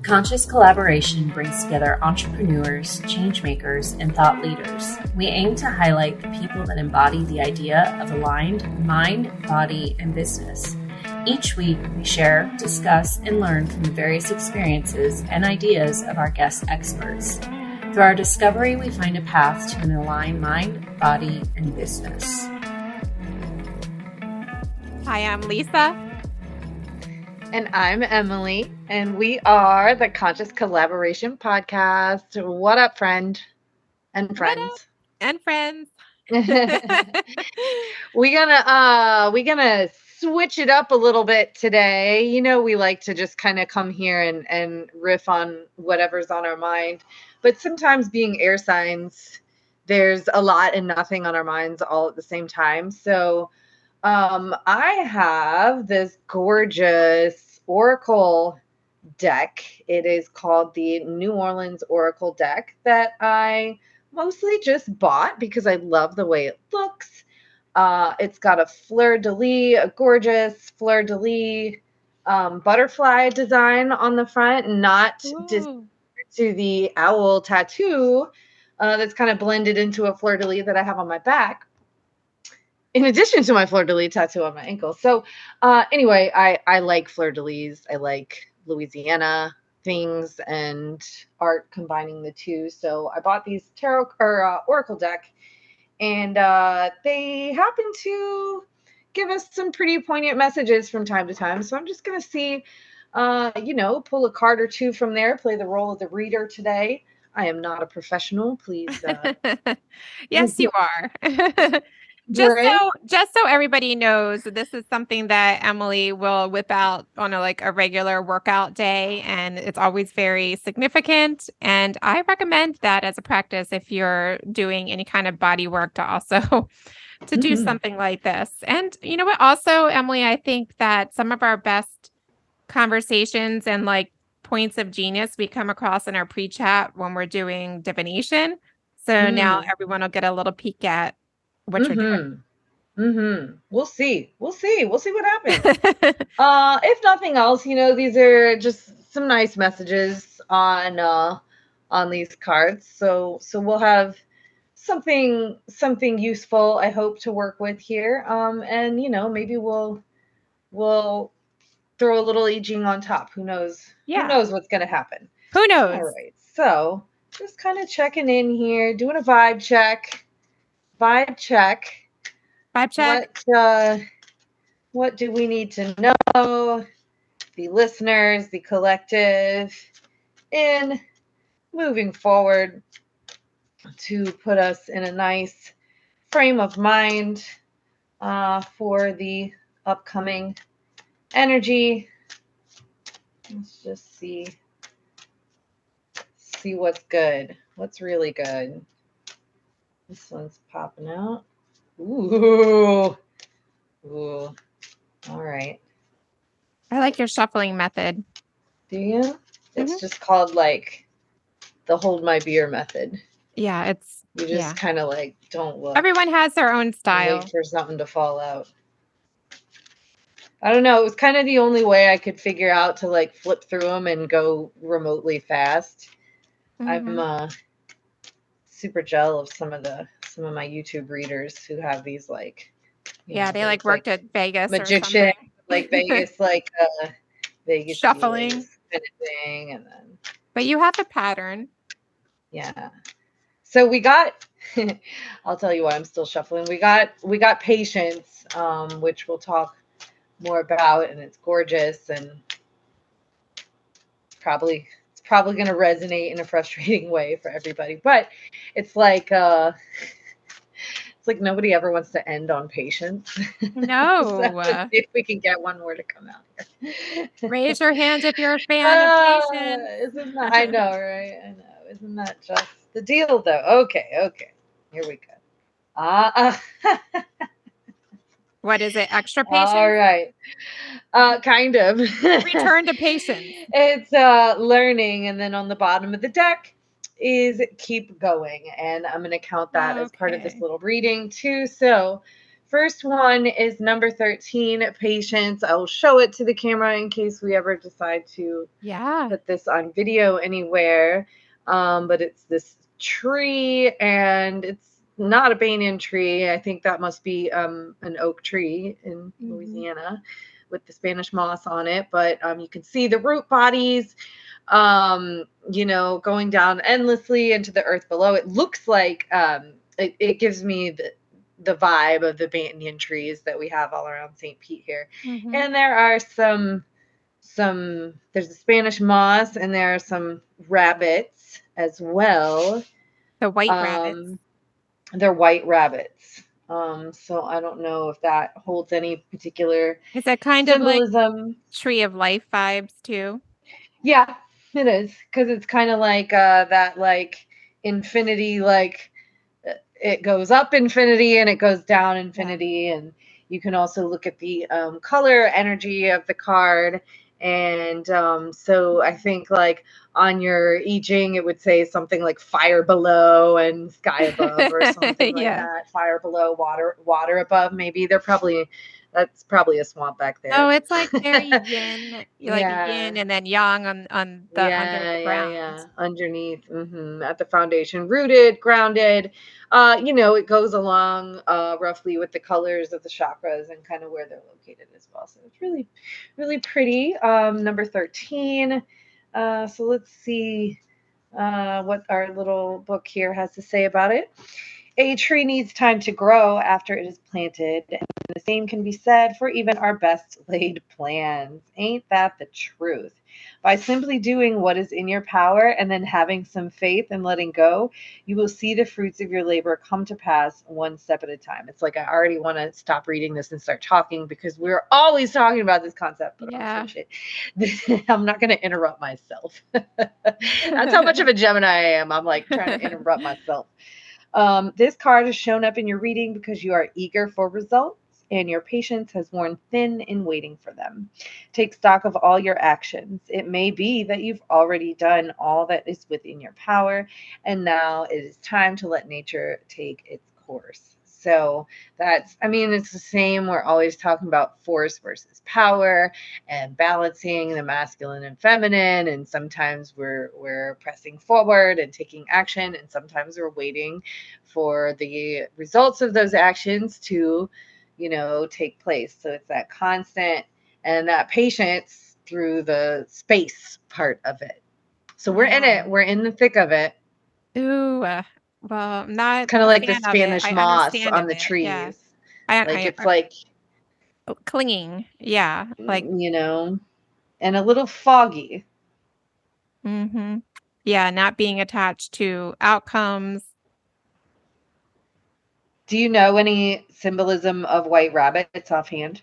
Conscious Collaboration brings together entrepreneurs, changemakers, and thought leaders. We aim to highlight the people that embody the idea of aligned mind, body, and business. Each week, we share, discuss, and learn from the various experiences and ideas of our guest experts. Through our discovery, we find a path to an aligned mind, body, and business. Hi, I'm Lisa. And I'm Emily, and we are the Conscious Collaboration Podcast. What up, friend and friends? And friends. We're gonna switch it up a little bit today. You know, we like to just kind of come here and riff on whatever's on our mind. But sometimes being air signs, there's a lot and nothing on our minds all at the same time. So I have this gorgeous Oracle deck. It is called the New Orleans Oracle deck that I mostly just bought because I love the way it looks. It's got a fleur-de-lis, a gorgeous fleur-de-lis butterfly design on the front, not to the owl tattoo that's kind of blended into a fleur-de-lis that I have on my back, in addition to my fleur-de-lis tattoo on my ankle. So anyway, I like fleur-de-lis. I like Louisiana things and art combining the two. So I bought these tarot or Oracle deck, and they happen to give us some pretty poignant messages from time to time. So I'm just going to see, pull a card or two from there, play the role of the reader today. I am not a professional. Please. Yes, you are. Just so everybody knows, this is something that Emily will whip out on a regular workout day, and it's always very significant. And I recommend that as a practice if you're doing any kind of body work to also to do something like this. And you know what? Also, Emily, I think that some of our best conversations and points of genius we come across in our pre-chat when we're doing divination. So now everyone will get a little peek at what you're doing. We'll see what happens. If nothing else, these are just some nice messages on these cards. So we'll have something useful, I hope, to work with here. And maybe we'll throw a little I Ching on top. Who knows? Yeah. Who knows what's gonna happen? Who knows? All right. So just kind of checking in here, doing a vibe check. Vibe check. What do we need to know, the listeners, the collective, in moving forward to put us in a nice frame of mind for the upcoming energy? Let's just see what's good. What's really good? This one's popping out. Ooh. All right. I like your shuffling method. Do you? It's just called the hold my beer method. Yeah, you just kind of don't look. Everyone has their own style. Wait for something to fall out. I don't know. It was kind of the only way I could figure out to flip through them and go remotely fast. I'm super jealous of some of my YouTube readers who have these they worked at Vegas magician, or something. Vegas Vegas shuffling kind of thing, and then. But you have a pattern. Yeah. So we got. I'll tell you what. I'm still shuffling. We got patience, which we'll talk more about, and it's gorgeous, and it's probably going to resonate in a frustrating way for everybody. But it's it's nobody ever wants to end on patience. No. So let's see if we can get one more to come out here. Raise your hand if you're a fan of patience. I know, right? I know. Isn't that just the deal, though? Okay. Here we go. What is it? Extra patience? All right. Kind of. Return to patience. It's learning, and then on the bottom of the deck is keep going, and I'm going to count that as part of this little reading too. So First one is number 13, patience. I will show it to the camera in case we ever decide to put this on video anywhere. But it's this tree, and it's not a banyan tree. I think that must be an oak tree in Louisiana with the Spanish moss on it. But you can see the root bodies, going down endlessly into the earth below. It looks like it gives me the vibe of the banyan trees that we have all around St. Pete here. And there are there's the Spanish moss, and there are some rabbits as well. The white rabbits. They're white rabbits. So I don't know if that holds any particular Is that kind symbolism. Of like tree of life vibes too? Yeah, it is, because it's kind of like that like infinity, like it goes up infinity and it goes down infinity. And you can also look at the color energy of the card. And so I think like on your I Ching, it would say something like fire below and sky above, or something like that. Fire below, water above. Maybe that's probably a swamp back there. Oh, it's like very yin, yin and then yang on the under the ground. Yeah. Underneath, at the foundation, rooted, grounded. It goes along roughly with the colors of the chakras and kind of where they're located as well. So it's really, really pretty. Number 13. So let's see what our little book here has to say about it. A tree needs time to grow after it is planted, and the same can be said for even our best laid plans. Ain't that the truth? By simply doing what is in your power and then having some faith and letting go, you will see the fruits of your labor come to pass one step at a time. It's like I already want to stop reading this and start talking, because we're always talking about this concept. But I'm not going to interrupt myself. That's how much of a Gemini I am. I'm like trying to interrupt myself. This card has shown up in your reading because you are eager for results and your patience has worn thin in waiting for them. Take stock of all your actions. It may be that you've already done all that is within your power, and now it is time to let nature take its course. So it's the same. We're always talking about force versus power and balancing the masculine and feminine. And sometimes we're pressing forward and taking action. And sometimes we're waiting for the results of those actions to, take place. So it's that constant and that patience through the space part of it. So we're in it. We're in the thick of it. Ooh, well, not kind of like the Spanish moss on the trees. Yeah. It's like clinging. Yeah. Like, and a little foggy. Yeah. Not being attached to outcomes. Do you know any symbolism of white rabbits offhand?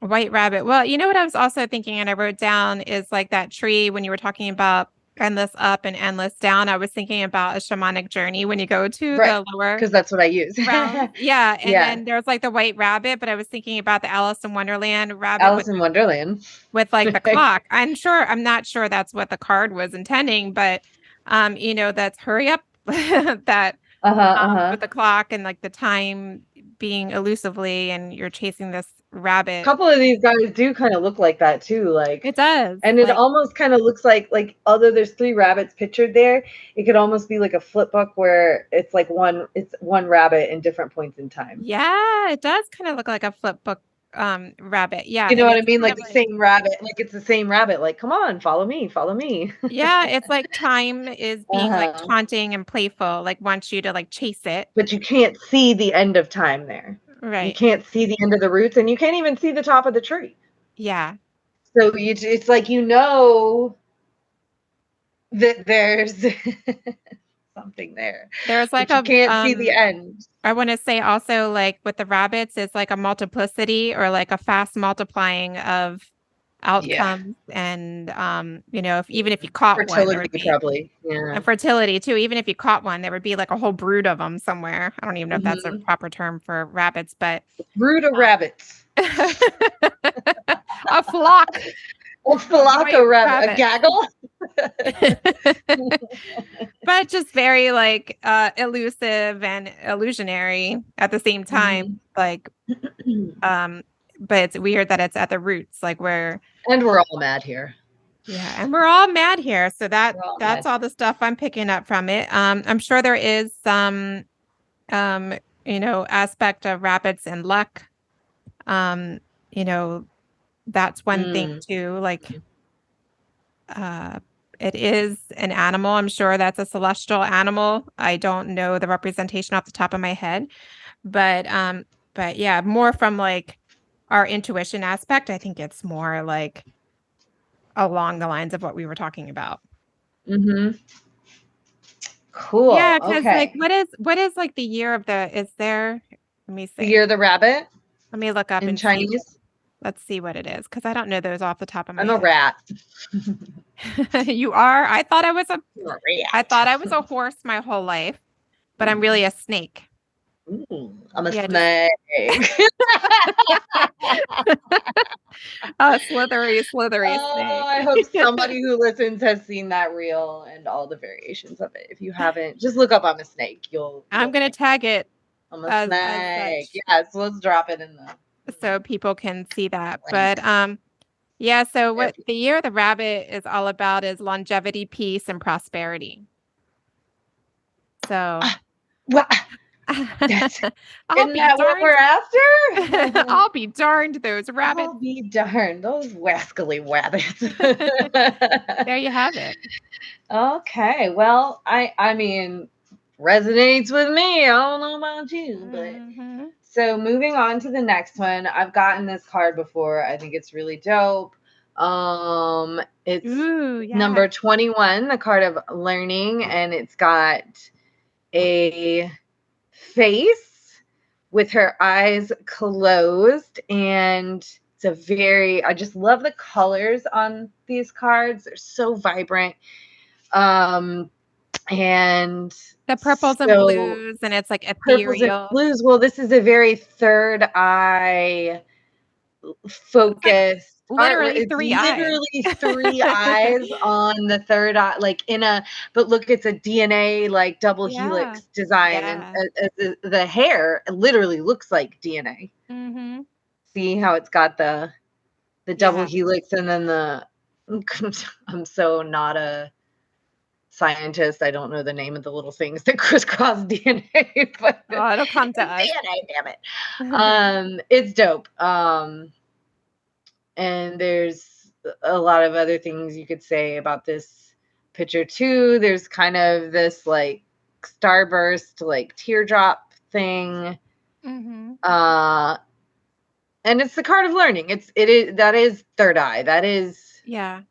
White rabbit. Well, you know what I was also thinking, and I wrote down, is like that tree when you were talking about endless up and endless down. I was thinking about a shamanic journey when you go to the lower, because that's what I use. Yeah. And then there's like the white rabbit, but I was thinking about the Alice in Wonderland rabbit. Wonderland. With like the clock. I'm not sure that's what the card was intending, but that's hurry up that with the clock and like the time being elusively, and you're chasing this rabbit. A couple of these guys do kind of look like that too. Like it does. And it almost kind of looks like although there's 3 rabbits pictured there, it could almost be like a flip book where it's like one rabbit in different points in time. Yeah, it does kind of look like a flip book rabbit. Yeah. You know what I mean? Like the same rabbit, like it's the same rabbit. Like, come on, follow me. Yeah. It's like time is being like taunting and playful, like wants you to like chase it. But you can't see the end of time there. Right. You can't see the end of the roots, and you can't even see the top of the tree. Yeah. So it's like, that there's something there. There's like you can't see the end. I want to say also, like with the rabbits, it's like a multiplicity or like a fast multiplying of outcomes. And even if you caught fertility, probably. And fertility too. Even if you caught one, there would be like a whole brood of them somewhere. I don't even know if that's a proper term for rabbits, but brood of rabbits. A flock. A flock of rabbits. A gaggle. but just very like elusive and illusionary at the same time. Like, but it's weird that it's at the roots, like where. And we're all mad here. Yeah, and we're all mad here. So that's all the stuff I'm picking up from it. I'm sure there is some aspect of rabbits and luck. That's one thing too. Like it is an animal. I'm sure that's a celestial animal. I don't know the representation off the top of my head. But yeah, more from like our intuition aspect, I think it's more like along the lines of what we were talking about. Cool. Yeah, because like what is like the year of let me see. The year of the rabbit? Let me look up in in Chinese. Let's see what it is, because I don't know those off the top of my head. I'm a rat. You are? I thought I was a rat. I thought I was a horse my whole life, but I'm really a snake. I'm a snake. Slithery snake. I hope somebody who listens has seen that reel and all the variations of it. If you haven't, just look up I'm a snake. I'm going to tag it. I'm a snake. Yes, let's drop it in so people can see that. But yeah, so what the year of the rabbit is all about is longevity, peace, and prosperity. So isn't that what we're after? I'll be darned, those rabbits. I'll be darned, those wascally rabbits. There you have it. Okay, well, I mean, resonates with me. I don't know about you, but so moving on to the next one. I've gotten this card before. I think it's really dope. It's number 21, the card of learning, and it's got a face with her eyes closed, and it's I just love the colors on these cards. They're so vibrant. And the purples and blues, and it's like ethereal. Purples and blues. Well, this is a very third eye focused. Literally three eyes on the third eye, like but look, it's a DNA like double helix design, and the hair literally looks like DNA. See how it's got the double helix, and then I'm so not a scientist. I don't know the name of the little things that crisscross DNA, but it'll come to us. DNA, damn it. It's dope. And there's a lot of other things you could say about this picture too. There's kind of this like starburst, like teardrop thing. And it's the card of learning. That is third eye. That is, I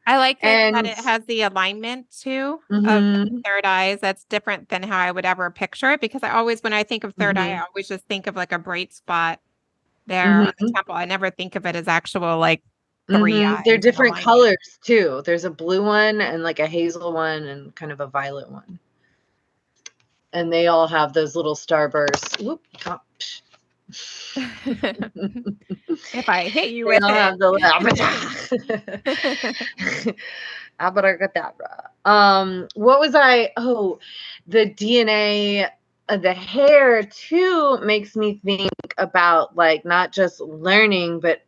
like that it has the alignment too of third eyes. That's different than how I would ever picture it, because when I think of third eye, I always just think of like a bright spot there on the temple. I never think of it as actual like three eyes. They're different colors too. There's a blue one and like a hazel one and kind of a violet one. And they all have those little starbursts. Whoop. If I hit you with it. Abracadabra. What was the DNA, the hair too makes me think about like not just learning, but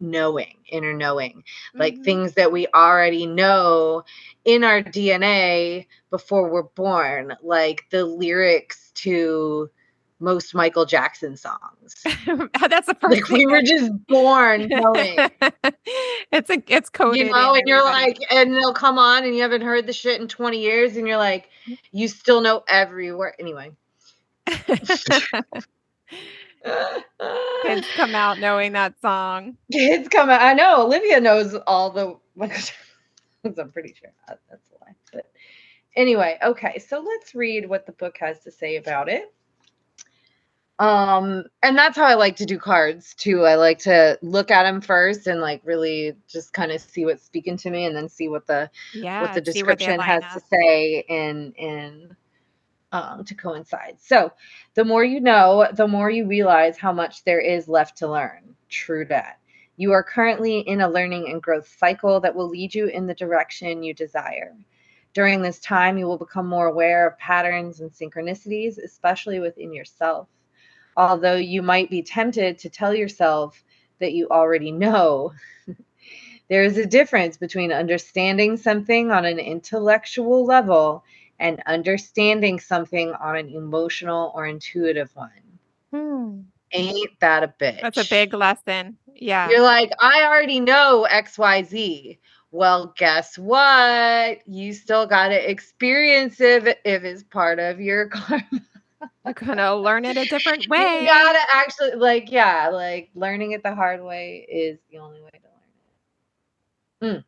inner knowing, like things that we already know in our DNA before we're born, like the lyrics to most Michael Jackson songs. That's the first like we were just born knowing. It's coded, and you're like, and they'll come on and you haven't heard the shit in 20 years and you're like, you still know every word. Anyway. Kids come out knowing that song. Kids come out. I know Olivia knows all the I'm pretty sure that's a lie. But anyway, okay, so let's read what the book has to say about it. And that's how I like to do cards too. I like to look at them first and like really just kind of see what's speaking to me, and then see what the description has to say in to coincide. So the more you know, the more you realize how much there is left to learn. True that. You are currently in a learning and growth cycle that will lead you in the direction you desire. During this time, you will become more aware of patterns and synchronicities, especially within yourself. Although you might be tempted to tell yourself that you already know, there is a difference between understanding something on an intellectual level and understanding something on an emotional or intuitive one. Ain't that a bitch? That's a big lesson. Yeah. You're like, I already know XYZ. Well, guess what? You still got to experience it if it's part of your karma. You're going to learn it a different way. You got to actually, like learning it the hard way is the only way to learn it.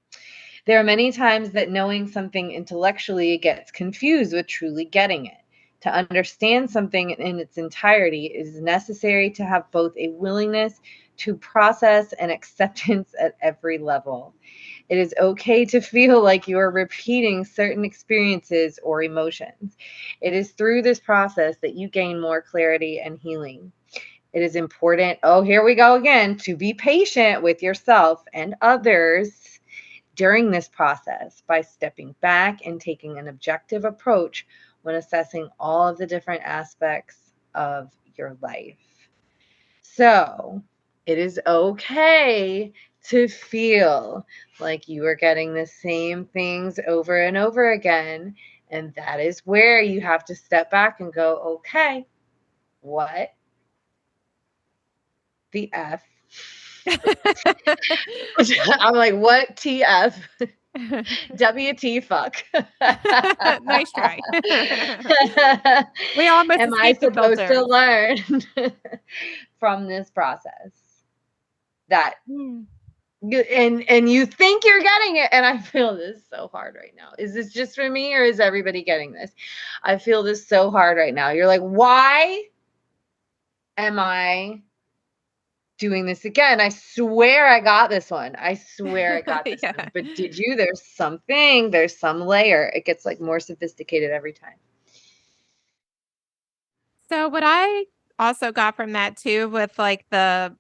There are many times that knowing something intellectually gets confused with truly getting it. To understand something in its entirety, it is necessary to have both a willingness to process and acceptance at every level. It is okay to feel like you are repeating certain experiences or emotions. It is through this process that you gain more clarity and healing. It is important, here we go again, to be patient with yourself and others during this process by stepping back and taking an objective approach when assessing all of the different aspects of your life. So it is okay to feel like you are getting the same things over and over again. And that is where you have to step back and go, okay, what the F? I'm like, what TF? WT fuck. Nice try. We almost am I escaped the supposed to filters. learn from this process? That and you think you're getting it, and I feel this so hard right now. Is this just for me, or is everybody getting this? I feel this so hard right now. You're like, why am I doing this again? I swear I got this one. I swear I got this one. But did you? There's some layer. It gets like more sophisticated every time. So what I also got from that too, with like the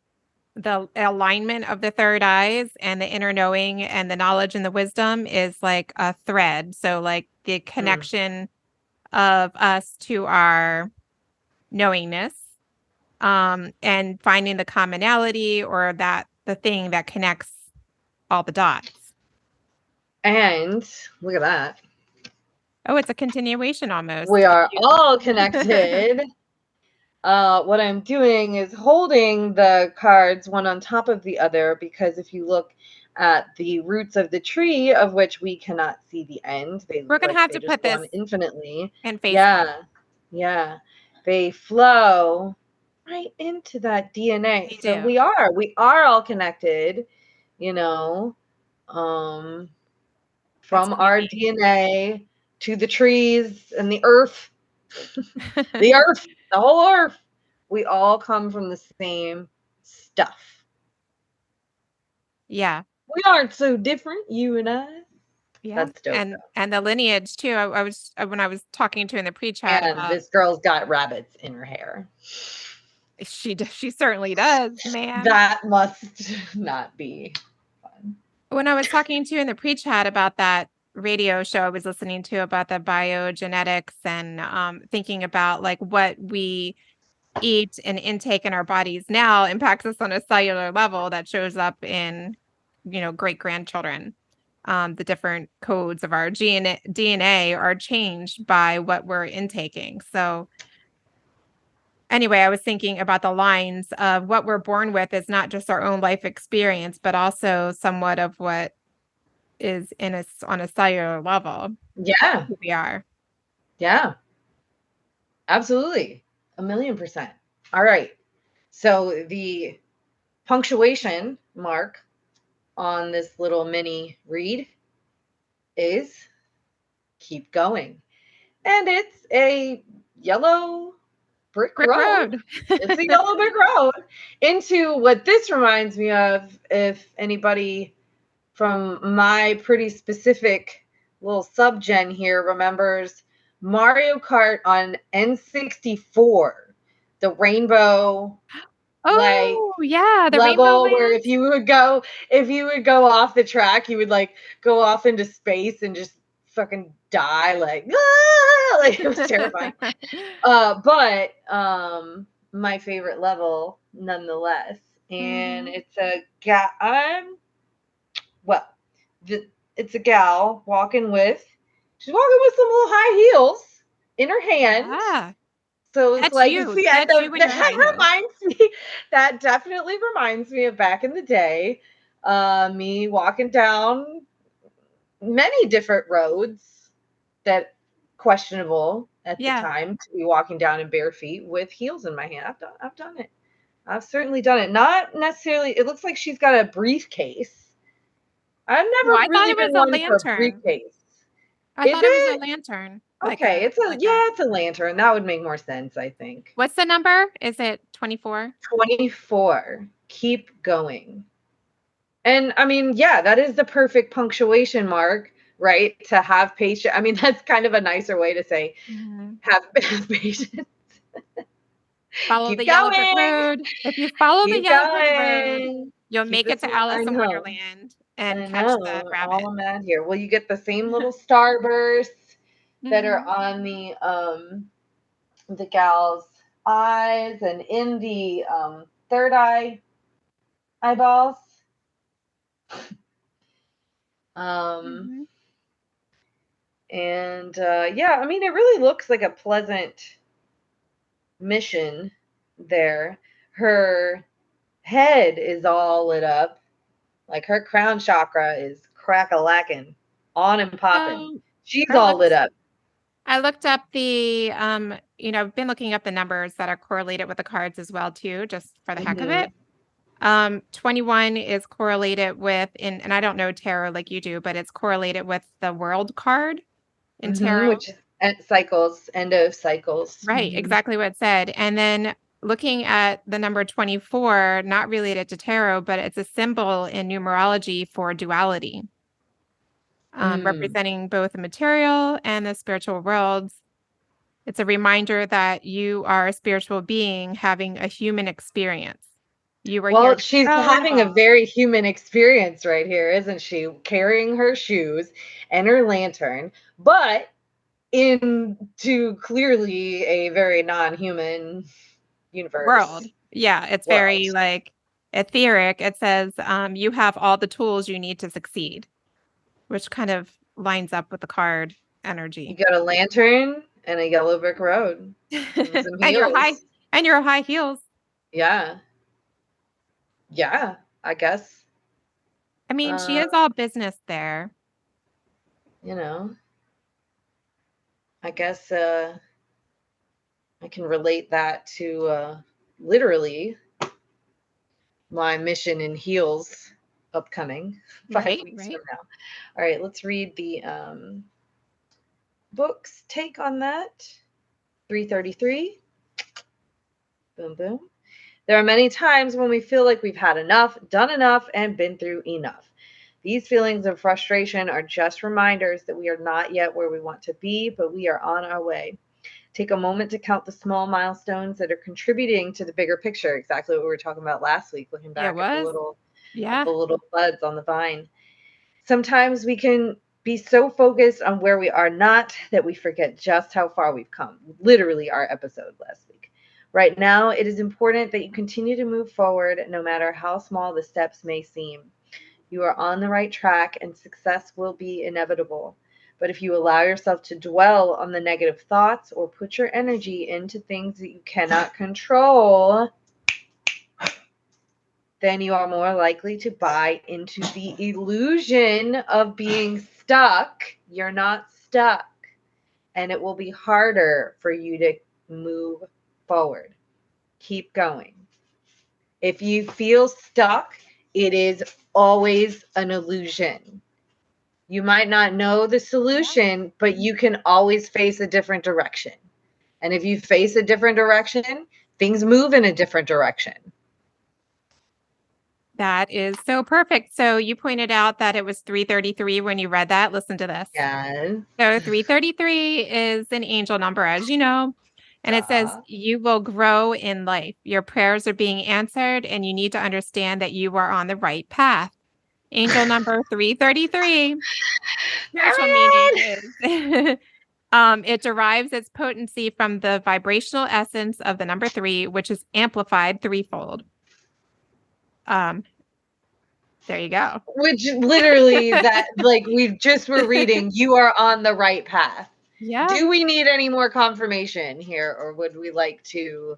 alignment of the third eyes and the inner knowing and the knowledge and the wisdom, is like a thread. So like the connection of us to our knowingness, and finding the commonality, or the thing that connects all the dots. And look at that. Oh, it's a continuation almost. We are all connected. What I'm doing is holding the cards one on top of the other, because if you look at the roots of the tree, of which we cannot see the end, We're going to have to put this infinitely in Facebook. Yeah. They flow right into that DNA. So we are all connected, from our DNA to the trees and the earth. The earth, the whole earth. We all come from the same stuff. Yeah. We aren't so different, you and I. Yeah. That's dope. And the lineage too. I was when I was talking to in the pre-chat. And this girl's got rabbits in her hair. She certainly does, man. That must not be fun. When I was talking to in the pre-chat about that radio show I was listening to about the biogenetics, and thinking about like what we eat and intake in our bodies now impacts us on a cellular level that shows up in, great grandchildren. The different codes of our DNA are changed by what we're intaking. So anyway, I was thinking about the lines of what we're born with is not just our own life experience, but also somewhat of what is in us on a cellular level. Yeah. Who we are. Yeah. Absolutely. 1,000,000%. All right. So the punctuation mark on this little mini read is keep going. And it's a yellow brick road. It's a yellow brick road into what this reminds me of, if anybody from my pretty specific little subgen here remembers Mario Kart on N64, the rainbow the level rainbow where if you would go off the track, you would like go off into space and just fucking die, like it was terrifying. But my favorite level nonetheless. And it's a gal. It's a gal walking with. She's walking with some little high heels in her hand. Ah, so it's that's like, you. see, That's you in your high heels. That definitely reminds me of back in the day, me walking down many different roads that questionable at the time to be walking down in bare feet with heels in my hand. I've done it. I've certainly done it. Not necessarily. It looks like she's got a briefcase. I've never really been one for a briefcase. I thought it was a lantern. Okay, it's a lantern. That would make more sense, I think. What's the number? Is it 24? 24. Keep going. And I mean, yeah, that is the perfect punctuation mark, right? To have patience. I mean, that's kind of a nicer way to say have patience. Follow the yellow brick road. If you follow the yellow brick road, you'll make it to Alice in Wonderland and catch the rabbit. All I'm at here. Well, you get the same little starbursts that are on the gal's eyes and in the third eyeballs. And yeah, I mean, it really looks like a pleasant mission there. Her head is all lit up, like her crown chakra is crack-a-lacking, on and popping. She's all lit up. I looked up the I've been looking up the numbers that are correlated with the cards as well too, just for the heck of it. 21 is correlated with and I don't know tarot like you do, but it's correlated with the world card in tarot, which is end of cycles. Right, exactly what it said. And then looking at the number 24, not related to tarot, but it's a symbol in numerology for duality, representing both the material and the spiritual worlds. It's a reminder that you are a spiritual being having a human experience. She's having a very human experience right here, isn't she? Carrying her shoes and her lantern, but into clearly a very non-human universe. World. Yeah, it's very like etheric. It says you have all the tools you need to succeed, which kind of lines up with the card energy. You got a lantern and a yellow brick road. And your high heels. Yeah. Yeah, I guess. I mean, she is all business there. You know, I guess I can relate that to literally my mission in heels upcoming 5 weeks from now. All right, let's read the book's take on that. 333. Boom, boom. There are many times when we feel like we've had enough, done enough, and been through enough. These feelings of frustration are just reminders that we are not yet where we want to be, but we are on our way. Take a moment to count the small milestones that are contributing to the bigger picture. Exactly what we were talking about last week, looking back at the little buds on the vine. Sometimes we can be so focused on where we are not that we forget just how far we've come. Literally our episode last week. Right now, it is important that you continue to move forward no matter how small the steps may seem. You are on the right track and success will be inevitable. But if you allow yourself to dwell on the negative thoughts or put your energy into things that you cannot control, then you are more likely to buy into the illusion of being stuck. You're not stuck. And it will be harder for you to move forward. Keep going. If you feel stuck, it is always an illusion. You might not know the solution, but you can always face a different direction. And if you face a different direction, things move in a different direction. That is so perfect. So you pointed out that it was 333 when you read that. Listen to this. Yes. So 333 is an angel number, as you know. And it says, you will grow in life. Your prayers are being answered, and you need to understand that you are on the right path. Angel number 333. spiritual meaning is it derives its potency from the vibrational essence of the number 3, which is amplified threefold. There you go. Which literally that like we're reading, you are on the right path. Yeah. Do we need any more confirmation here, or would we like to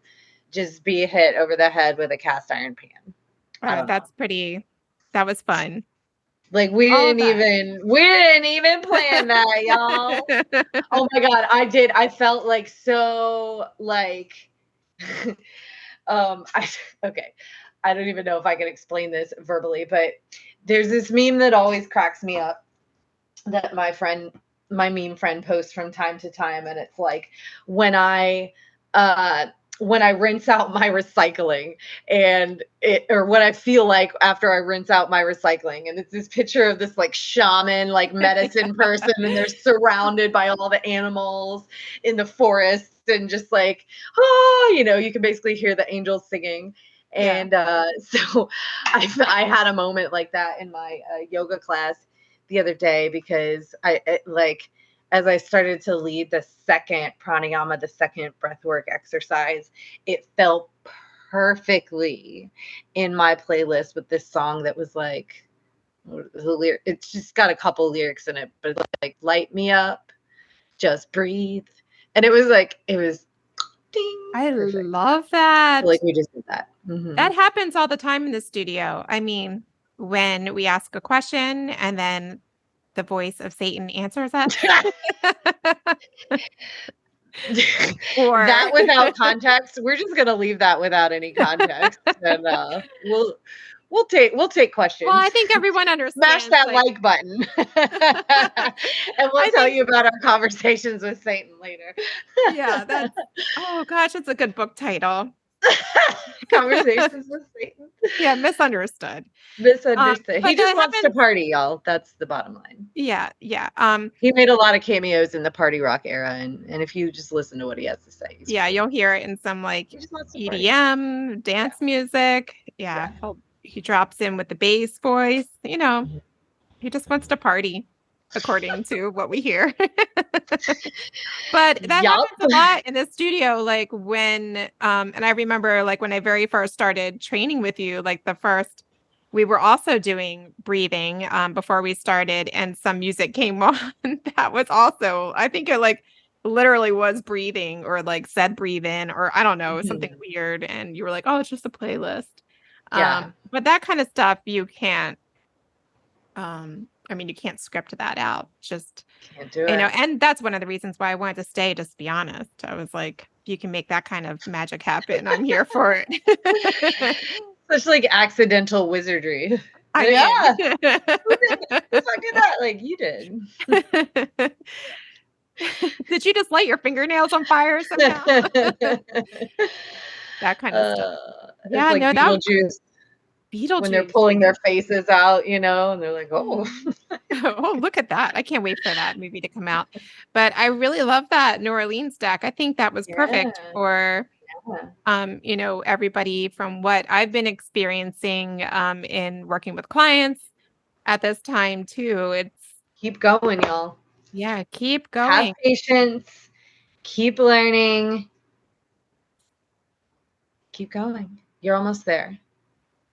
just be hit over the head with a cast iron pan? That was fun. Like we didn't even plan that, y'all. Oh my God, I did. I felt like so like okay. I don't even know if I can explain this verbally, but there's this meme that always cracks me up that my meme friend posts from time to time, and it's like when I rinse out my recycling or what I feel like after I rinse out my recycling. And it's this picture of this like shaman, like medicine person, and they're surrounded by all the animals in the forest and just like, you can basically hear the angels singing. And so I had a moment like that in my yoga class the other day, because as I started to lead the second pranayama, the second breathwork exercise, it felt perfectly in my playlist with this song that was like, it's just got a couple lyrics in it, but like, light me up, just breathe. And it was ding. I Perfect. love that. Like we just did that. Mm-hmm. That happens all the time in the studio. I mean, when we ask a question and then the voice of Satan answers us. Or that without context. We're just gonna leave that without any context. And we'll take questions. Well, I think everyone understands. Smash that like button. And we'll tell you about our conversations with Satan later. Yeah, oh gosh, it's a good book title. Conversations with Satan. Yeah, misunderstood. He just wants to party, y'all. That's the bottom line. Yeah. He made a lot of cameos in the party rock era, and if you just listen to what he has to say, you'll hear it in some like EDM dance music. Yeah. He drops in with the bass voice. He just wants to party, according to what we hear. But that happens a lot in the studio. Like when, and I remember like when I very first started training with you, like we were also doing breathing before we started, and some music came on that was also, I think it like literally was breathing, or like said breathe in, or I don't know, something weird. And you were like, oh, it's just a playlist. But that kind of stuff you can't, you can't script that out. Just can't do it. And that's one of the reasons why I wanted to stay, just to be honest. I was like, if you can make that kind of magic happen, I'm here for it. Such like accidental wizardry. Who's I did that? Like you did. Did you just light your fingernails on fire somehow? That kind of stuff. Yeah, like Beetlejuice. When they're pulling their faces out, and they're like, oh. Oh, look at that. I can't wait for that movie to come out. But I really love that New Orleans deck. I think that was perfect for everybody, from what I've been experiencing in working with clients at this time too. It's keep going, y'all. Yeah, keep going. Have patience. Keep learning. Keep going. You're almost there.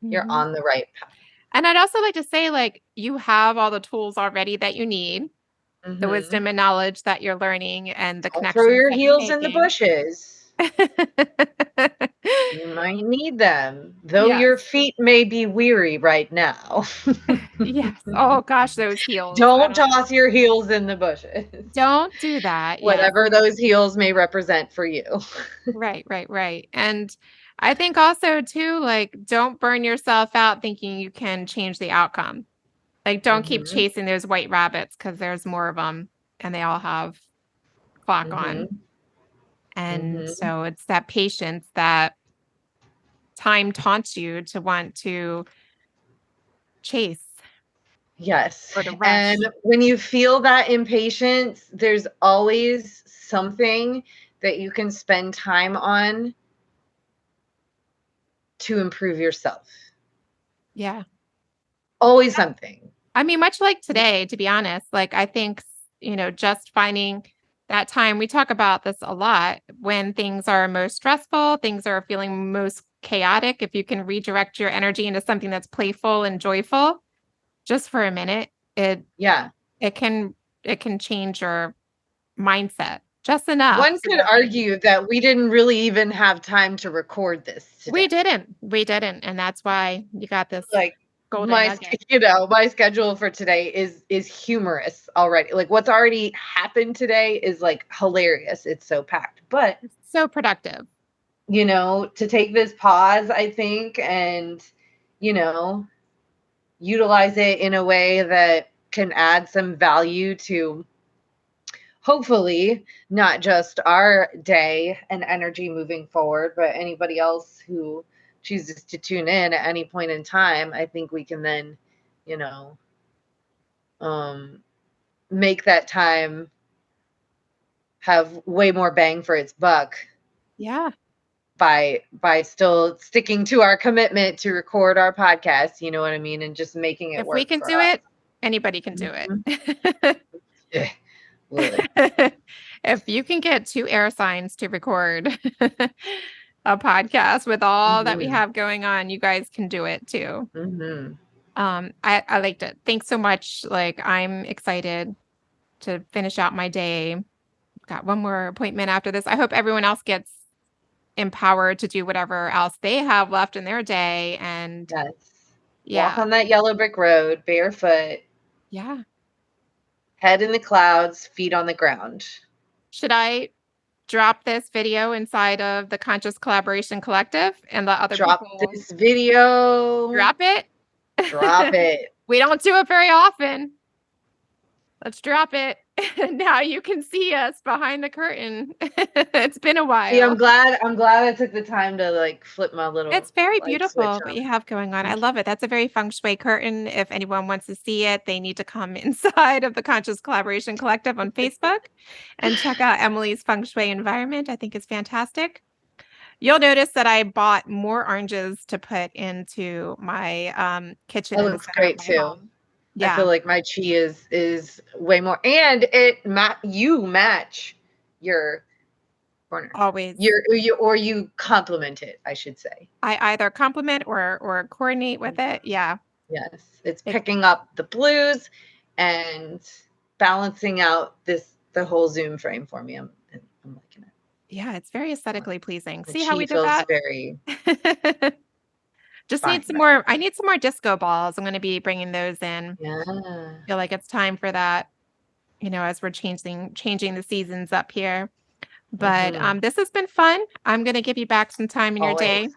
You're on the right path. And I'd also like to say, like, you have all the tools already that you need, the wisdom and knowledge that you're learning, and the connections. Throw your heels in the bushes. You might need them, though your feet may be weary right now. Yes. Oh gosh, those heels. Don't toss your heels in the bushes. Don't do that. Whatever those heels may represent for you. Right. And I think also too, like, don't burn yourself out thinking you can change the outcome. Like, don't keep chasing those white rabbits, because there's more of them, and they all have clock on. And so it's that patience that time taunts you to want to chase. Yes. And when you feel that impatience, there's always something that you can spend time on to improve yourself. Yeah. Always something. I mean, much like today, to be honest, like I think, just finding that time, we talk about this a lot, when things are most stressful, things are feeling most chaotic, if you can redirect your energy into something that's playful and joyful, just for a minute, it can change your mindset just enough. One could argue that we didn't really even have time to record this today. We didn't. And that's why you got this golden nugget. My schedule for today is humorous already. Like what's already happened today is like hilarious. It's so packed, but it's so productive. To take this pause, I think, and, utilize it in a way that can add some value to hopefully not just our day and energy moving forward, but anybody else who chooses to tune in at any point in time. I think we can then, make that time have way more bang for its buck. Yeah. By still sticking to our commitment to record our podcast, you know what I mean? And just making it work. If we can do it, anybody can do it. Yeah. If you can get 2 air signs to record a podcast with all that we have going on, you guys can do it too. I liked it. Thanks so much. Like, I'm excited to finish out my day. Got one more appointment after this. I hope everyone else gets empowered to do whatever else they have left in their day. And walk on that yellow brick road barefoot. Yeah. Head in the clouds, feet on the ground. Should I drop this video inside of the Conscious Collaboration Collective and let other people this video? Drop it? Drop it. We don't do it very often. Let's drop it. Now you can see us behind the curtain. It's been a while. Yeah, I'm glad I took the time to flip my little. It's very beautiful what you have going on. I love it. That's a very feng shui curtain. If anyone wants to see it, they need to come inside of the Conscious Collaboration Collective on Facebook and check out Emily's feng shui environment. I think it's fantastic. You'll notice that I bought more oranges to put into my kitchen. It looks great too. Home. Yeah. I feel like my chi is way more, and you match your corner. Always. You complement it, I should say. I either complement or coordinate with it. Yeah. Yes. It's picking up the blues and balancing out the whole Zoom frame for me. I'm liking it. Yeah, it's very aesthetically pleasing. See how we did that? Very Just need some more. I need some more disco balls. I'm going to be bringing those in. Yeah. I feel like it's time for that, as we're changing the seasons up here. But this has been fun. I'm going to give you back some time in your day.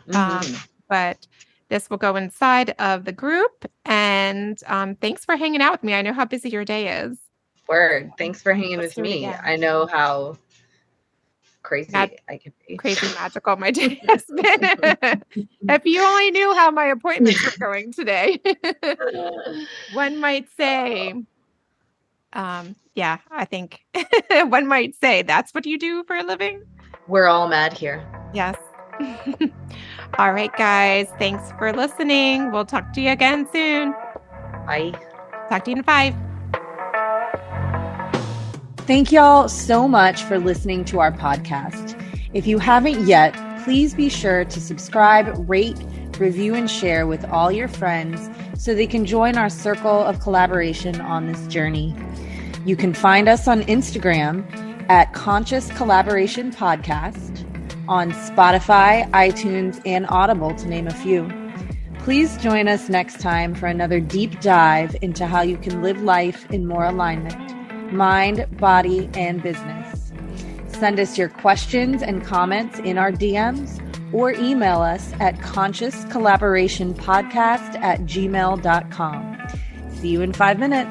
But this will go inside of the group. And thanks for hanging out with me. I know how busy your day is. Word. Thanks for hanging with me. I know how crazy I can be. Crazy magical my day has been. If you only knew how my appointments were going today. One might say, I think one might say that's what you do for a living. We're all mad here. Yes. All right, guys. Thanks for listening. We'll talk to you again soon. Bye. Talk to you in 5. Thank y'all so much for listening to our podcast. If you haven't yet, please be sure to subscribe, rate, review, and share with all your friends so they can join our circle of collaboration on this journey. You can find us on Instagram at Conscious Collaboration Podcast, on Spotify, iTunes, and Audible, to name a few. Please join us next time for another deep dive into how you can live life in more alignment. Mind, body, and business. Send us your questions and comments in our DMs or email us at consciouscollaborationpodcast@gmail.com. See you in 5 minutes.